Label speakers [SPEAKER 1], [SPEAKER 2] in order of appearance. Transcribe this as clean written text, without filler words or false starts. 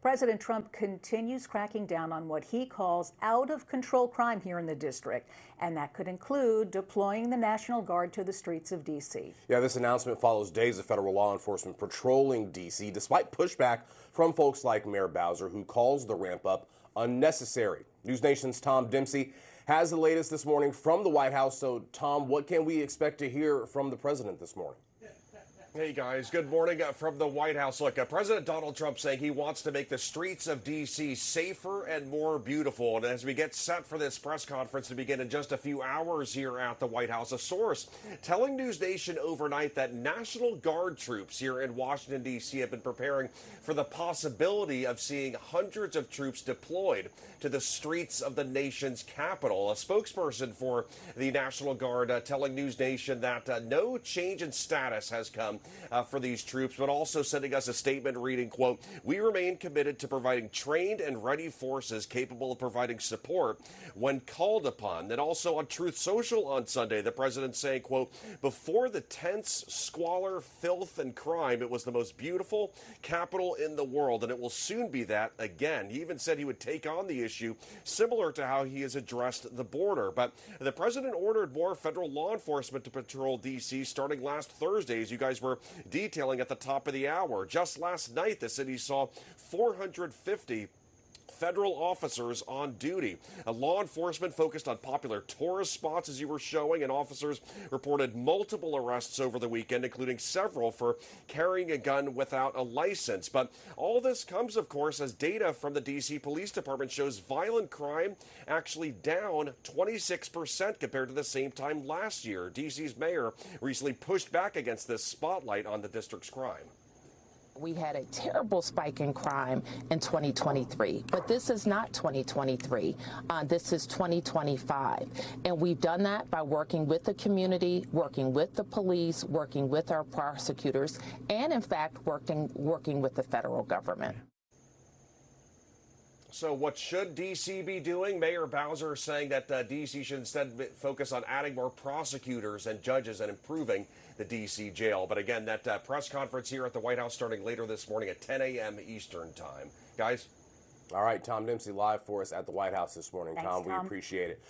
[SPEAKER 1] President Trump continues cracking down on what he calls out-of-control crime here in the district, and that could include deploying the National Guard to the streets of D.C.
[SPEAKER 2] Yeah, this announcement follows days of federal law enforcement patrolling D.C., despite pushback from folks like Mayor Bowser, who calls the ramp-up unnecessary. News Nation's Tom Dempsey has the latest this morning from the White House. So, Tom, what can we expect to hear from the president this morning?
[SPEAKER 3] Hey guys, good morning from the White House. Look, President Donald Trump saying he wants to make the streets of D.C. safer and more beautiful. And as we get set for this press conference to begin in just a few hours here at the White House, a source telling News Nation overnight that National Guard troops here in Washington, D.C. have been preparing for the possibility of seeing hundreds of troops deployed to the streets of the nation's capital. A spokesperson for the National Guard telling News Nation that no change in status has come for these troops, but also sending us a statement reading, quote, "We remain committed to providing trained and ready forces capable of providing support when called upon." And also on Truth Social on Sunday, the president saying, quote, "Before the tense squalor, filth, and crime, it was the most beautiful capital in the world, and it will soon be that again." He even said he would take on the issue, similar to how he has addressed the border. But the president ordered more federal law enforcement to patrol D.C. starting last Thursday, as you guys were detailing at the top of the hour. Just last night, the city saw 450 federal officers on duty. Law enforcement focused on popular tourist spots, as you were showing, and officers reported multiple arrests over the weekend, including several for carrying a gun without a license. But all this comes, of course, as data from the D.C. Police Department shows violent crime actually down 26% compared to the same time last year. D.C.'s mayor recently pushed back against this spotlight on the district's crime.
[SPEAKER 4] We had a terrible spike in crime in 2023, but this is not 2023. This is 2025. And we've done that by working with the community, working with the police, working with our prosecutors, and in fact, working with the federal government.
[SPEAKER 3] So what should D.C. be doing? Mayor Bowser saying that D.C. should instead focus on adding more prosecutors and judges and improving the D.C. jail. But again, that press conference here at the White House starting later this morning at 10 a.m. Eastern time. Guys?
[SPEAKER 2] All right, Tom Dempsey live for us at the White House this morning.
[SPEAKER 1] Thanks,
[SPEAKER 2] Tom, we
[SPEAKER 1] Tom.
[SPEAKER 2] appreciate it.